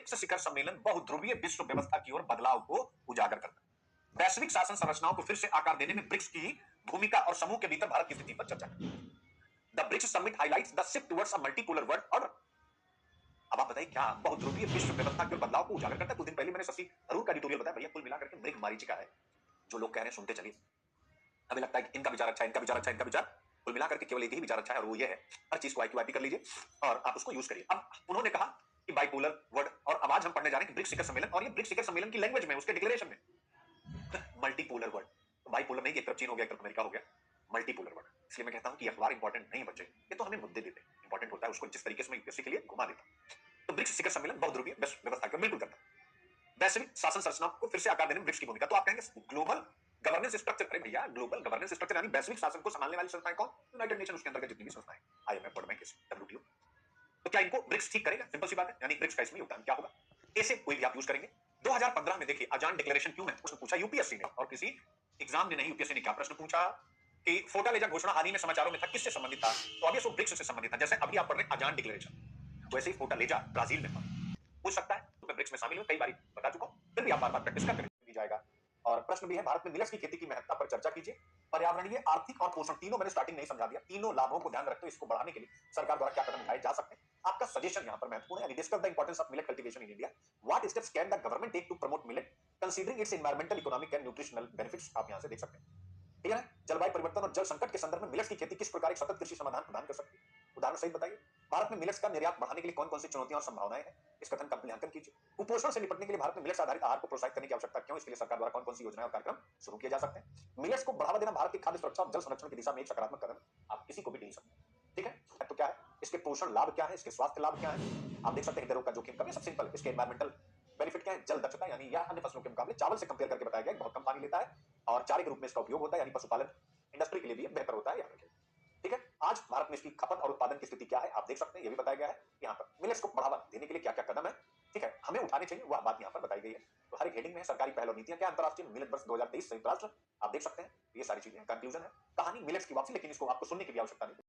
BRICS शिखर सम्मेलन बहुध्रुवीय विश्व व्यवस्था की ओर बदलाव को उजागर करता है। वैश्विक शासन संरचनाओं को फिर से आकार देने में ब्रिक्स की भूमिका और समूह के भीतर भारत की स्थिति पर चर्चा करता है। The BRICS summit highlights the shift towards a multipolar world order. अब आप बताइए क्या बहुध्रुवीय विश्व व्यवस्था के बदलाव को उजागर करता है। कुछ दिन पहले मैंने शशि थरूर का एडिटोरियल बताया, भैया कुल मिलाकर के मृग मरीचिका है। जो लोग कह रहे हैं सुनते चलिए, हमें लगता है कि इनका विचार अच्छा है, इनका विचार अच्छा है, इनका विचार, कुल मिलाकर के केवल एक ही विचार अच्छा है और वो ये है, हर चीज को आईक्यू कर लीजिए और आप उसको यूज करिए। अब उन्होंने कहा कि बाइपोलर वर्ड, और अब आज हम पढ़ने जा रहे हैं कि ब्रिक्स शिखर सम्मेलन, और ये ब्रिक्स शिखर सम्मेलन की लैंग्वेज में, उसके डिक्लेरेशन में मल्टीपोलर वर्ड, बाइपोलर नहीं, एक तरफ चीन हो गया, एक तरफ अमेरिका हो गया, मल्टीपोलर वर्ड। इसलिए मैं कहता हूं कि अखबार इंपॉर्टेंट नहीं बच्चे, ये तो हमें मुद्दे देते हैं, इंपॉर्टेंट होता है उसको जिस तरीके से मैं यूपीएससी के लिए घुमा देता हूं। तो ब्रिक्स शिखर सम्मेलन बहुध्रुवीय व्यवस्था का बिल्कुल करता है। वैश्विक शासन संरचना को फिर से आकार देने में ब्रिक्स की भूमिका। तो आप कहेंगे ग्लोबल गवर्नेंस स्ट्रक्चर, अरे भैया ग्लोबल गवर्नेंस स्ट्रक्चर यानी वैश्विक शासन को संभालने वाली संस्थाएं कौन? यूनाइटेड नेशन, उसके अंदर जितनी भी संस्थाएं, आईएमएफ, वर्ल्ड बैंक, डब्ल्यूटीओ। तो क्या इनको ब्रिक्स ठीक करेगा? सिंपल सी बात है, यानी ब्रिक्स का इसमें योगदान क्या होगा? ऐसे कोई भी आप यूज करेंगे। 2015 में देखिए अजान डिक्लेरेशन क्यों है, उसने पूछा यूपीएससी ने, और किसी एग्जाम ने नहीं, यूपीएससी ने क्या प्रश्न पूछा कि फोर्टालेजा घोषणा हाल ही में समाचारों में था, किससे संबंधित था? तो ऑब्वियस वो ब्रिक्स से संबंधित था। जैसे अभी आप पढ़ रहे हैं अजान डिक्लेरेशन, वैसे ही फोर्टालेजा ब्राजील में था। पूछ सकता है, तो मैं ब्रिक्स में शामिल हूं, कई बार बता चुका हूं, फिर भी आप बार-बार प्रैक्टिस करते रहिए जाएगा। और प्रश्न भी है, भारत में मिलेट्स की खेती की महत्ता पर चर्चा कीजिए। पर्यावरणीय, आर्थिक और पोषण, तीनों मैंने स्टार्टिंग नहीं समझा दिया, तीनों लाभों को ध्यान रखते हुए इसको बढ़ाने के लिए सरकार द्वारा क्या कदम उठाए जा सकते हैं। आपका सजेशन यहां पर महत्वपूर्ण है। Discuss the importance of millet cultivation in India, what steps can the government take to promote millet considering its environmental, economic and nutritional benefits. आप यहां से देख सकते हैं, ठीक है। जलवायु परिवर्तन और जल संकट के संदर्भ में मिलेट्स की खेती किस प्रकार एक सतत कृषि समाधान प्रदान कर सकती है, उदाहरण सहित बताइए। भारत में मिलेट्स का निर्यात बढ़ाने के लिए कौन कौन सी चुनौतियां और संभावनाएं हैं, इस कथन का मूल्यांकन कीजिए। कुपोषण से निपटने के लिए भारत में मिलेट्स आधारित आहार को प्रोत्साहित करने की आवश्यकता क्यों, इसके लिए सरकार द्वारा कौन कौन सी योजनाएं और कार्यक्रम शुरू किए जा सकते हैं। मिलेट्स को बढ़ावा देना भारत की खाद्य सुरक्षा और जल संरक्षण की दिशा में एक सकारात्मक कदम, आप किसी को भी नहीं सकते, ठीक है। तो क्या है इसके पोषण लाभ, क्या है इसके स्वास्थ्य लाभ, क्या है आप देख सकते हैं। हृदय रोग का जोखिम कम है, सब सिंपल। इसके एनवायरमेंटल बेनिफिट क्या है, जल दक्षता, यानी यह अन्य फसलों के मुकाबले चावल से कंपेयर करके बताया गया बहुत कम पानी लेता है, और चारे के रूप में इसका उपयोग होता है, यानी पशुपालन इंडस्ट्री के लिए भी बेहतर होता है, याद रखिए, ठीक है। आज भारत में इसकी खपत और उत्पादन की स्थिति क्या है आप देख सकते हैं, ये भी बताया गया है यहाँ पर। मिलेट्स को बढ़ावा देने के लिए क्या क्या कदम है, ठीक है, हमें उठाने चाहिए, वह बात यहाँ पर बताई गई है। तो हर एक हेडिंग में सरकारी पहल और नीतियां क्या, अंतरराष्ट्रीय मिलेट वर्ष 2023 संयुक्त राष्ट्र, आप देख सकते हैं, ये सारी चीजें। कंक्लूजन है, कहानी मिलेट्स की वापसी, लेकिन इसको आपको सुनने की भी आवश्यकता नहीं।